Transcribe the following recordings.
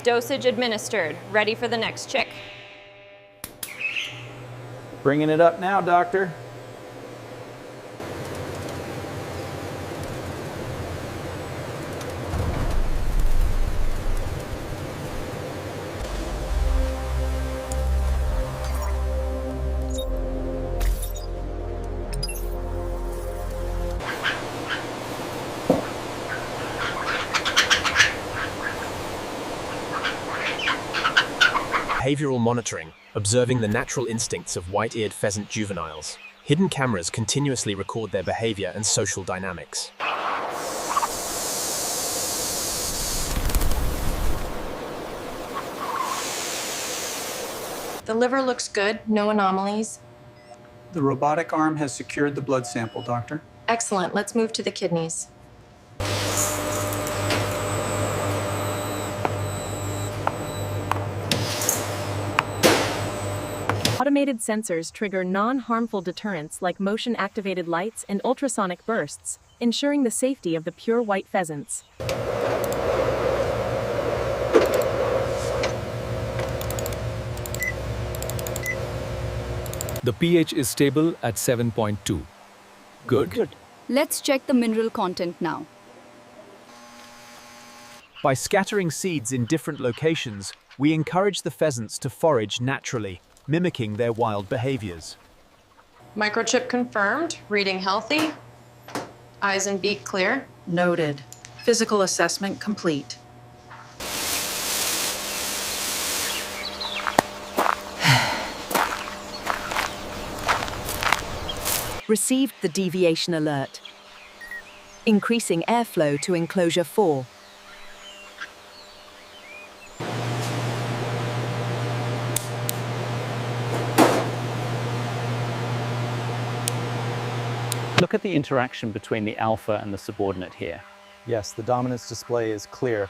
Dosage administered. Ready for the next chick. Bringing it up now, doctor. Behavioral monitoring, observing the natural instincts of white-eared pheasant juveniles. Hidden cameras continuously record their behavior and social dynamics. The liver looks good, no anomalies. The robotic arm has secured the blood sample, doctor. Excellent, let's move to the kidneys. Automated sensors trigger non-harmful deterrents like motion-activated lights and ultrasonic bursts, ensuring the safety of the pure white pheasants. The pH is stable at 7.2. Good. Let's check the mineral content now. By scattering seeds in different locations, we encourage the pheasants to forage naturally, mimicking their wild behaviors. Microchip confirmed, reading healthy. Eyes and beak clear. Noted. Physical assessment complete. Received the deviation alert. Increasing airflow to enclosure 4. Look at the interaction between the alpha and the subordinate here. Yes, the dominance display is clear.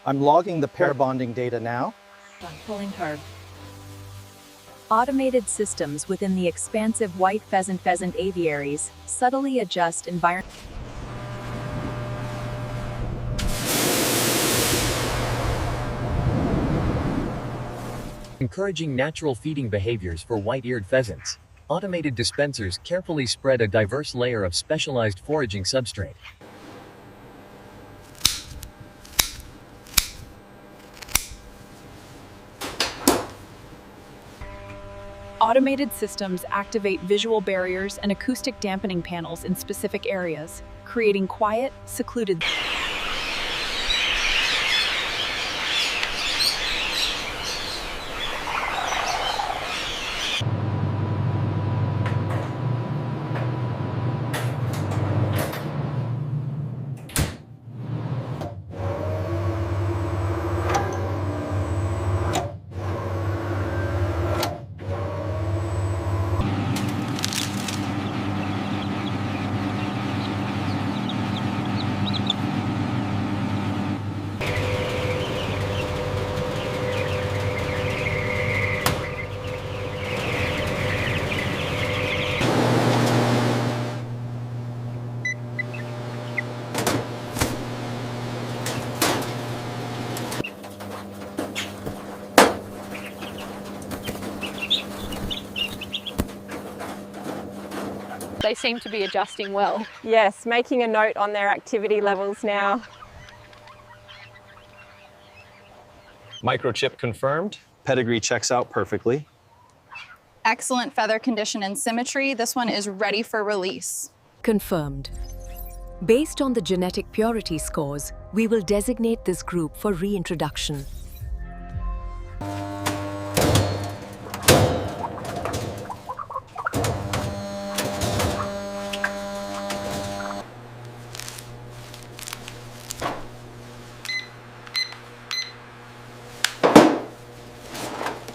I'm logging the pair bonding data now. Pulling hard. Automated systems within the expansive white pheasant aviaries subtly adjust environment. Encouraging natural feeding behaviors for white-eared pheasants. Automated dispensers carefully spread a diverse layer of specialized foraging substrate. Automated systems activate visual barriers and acoustic dampening panels in specific areas, creating quiet, secluded. They seem to be adjusting well. Yes, making a note on their activity levels now. Microchip confirmed. Pedigree checks out perfectly. Excellent feather condition and symmetry. This one is ready for release. Confirmed. Based on the genetic purity scores, we will designate this group for reintroduction.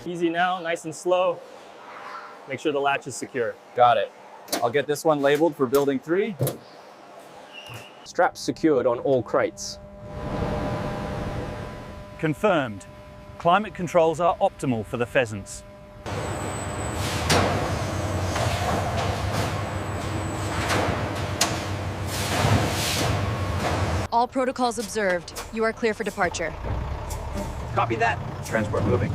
Easy now, nice and slow. Make sure the latch is secure. Got it. I'll get this one labeled for building 3. Straps secured on all crates. Confirmed. Climate controls are optimal for the pheasants. All protocols observed. You are clear for departure. Copy that. Transport moving.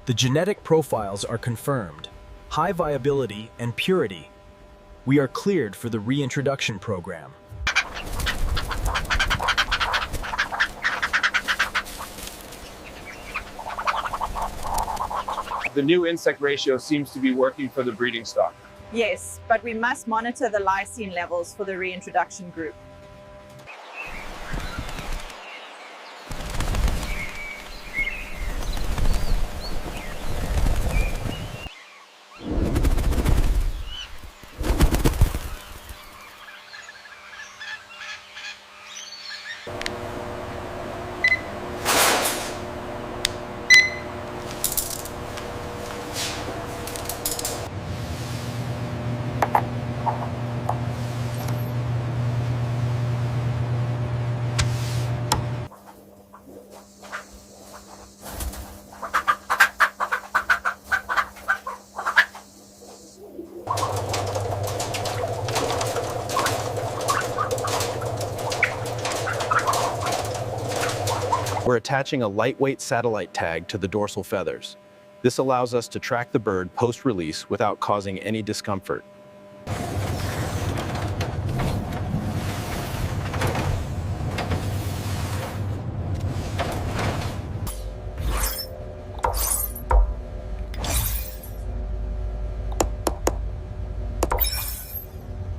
The genetic profiles are confirmed, high viability and purity. We are cleared for the reintroduction program. The new insect ratio seems to be working for the breeding stock. Yes, but we must monitor the lysine levels for the reintroduction group. We're attaching a lightweight satellite tag to the dorsal feathers. This allows us to track the bird post-release without causing any discomfort.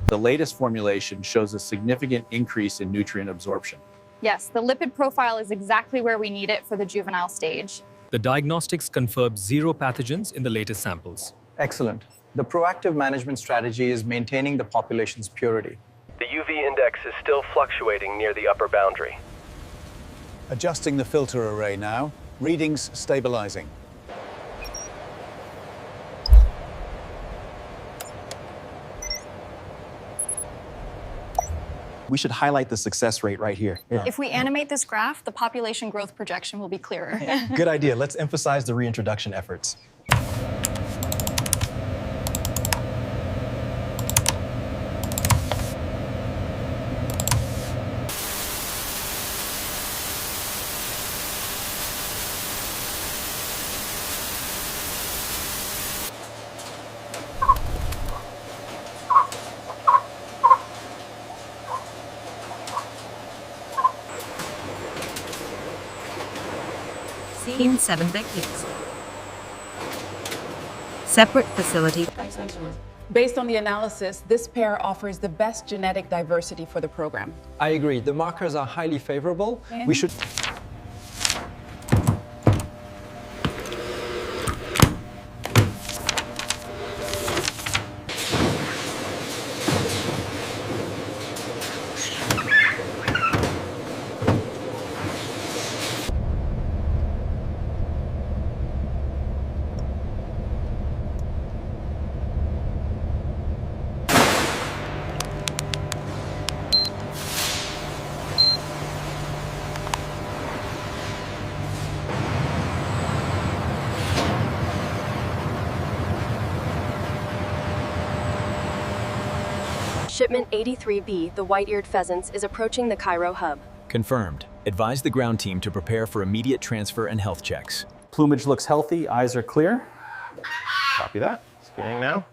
The latest formulation shows a significant increase in nutrient absorption. Yes, the lipid profile is exactly where we need it for the juvenile stage. The diagnostics confirmed 0 pathogens in the latest samples. Excellent. The proactive management strategy is maintaining the population's purity. The UV index is still fluctuating near the upper boundary. Adjusting the filter array now. Readings stabilizing. We should highlight the success rate right here. If we animate this graph, the population growth projection will be clearer. Good idea. Let's emphasize the reintroduction efforts. In 7 decades. Separate facility. Based on the analysis, this pair offers the best genetic diversity for the program. I agree. The markers are highly favorable. We should... Shipment 83B, the white-eared pheasants, is approaching the Cairo hub. Confirmed. Advise the ground team to prepare for immediate transfer and health checks. Plumage looks healthy, eyes are clear. Copy that. Scanning now.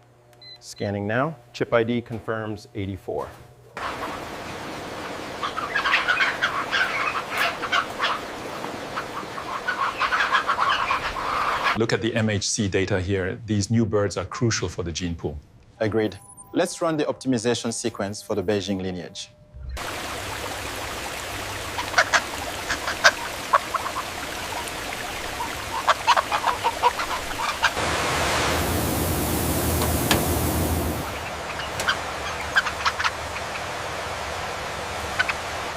Scanning now. Chip ID confirms 84. Look at the MHC data here. These new birds are crucial for the gene pool. Agreed. Let's run the optimization sequence for the Beijing lineage.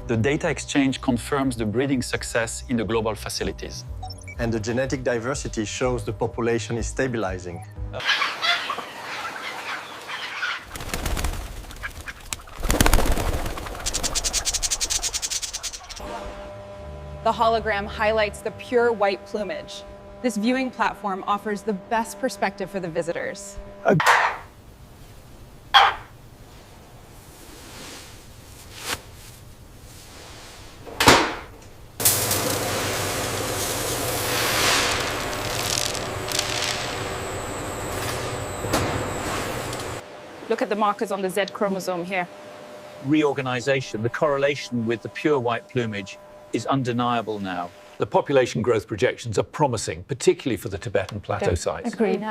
The data exchange confirms the breeding success in the global facilities. And the genetic diversity shows the population is stabilizing. The hologram highlights the pure white plumage. This viewing platform offers the best perspective for the visitors. Look at the markers on the Z chromosome here. Reorganization, the correlation with the pure white plumage is undeniable now. The population growth projections are promising, particularly for the Tibetan plateau sites. Agreed.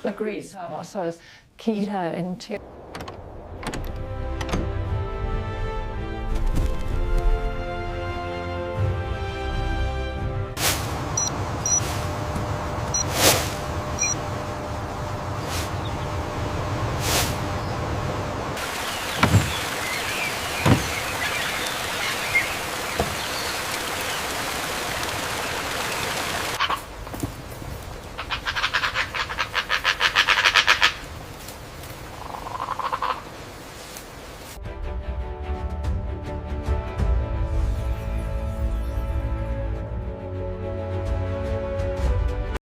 Agreed. So, keto into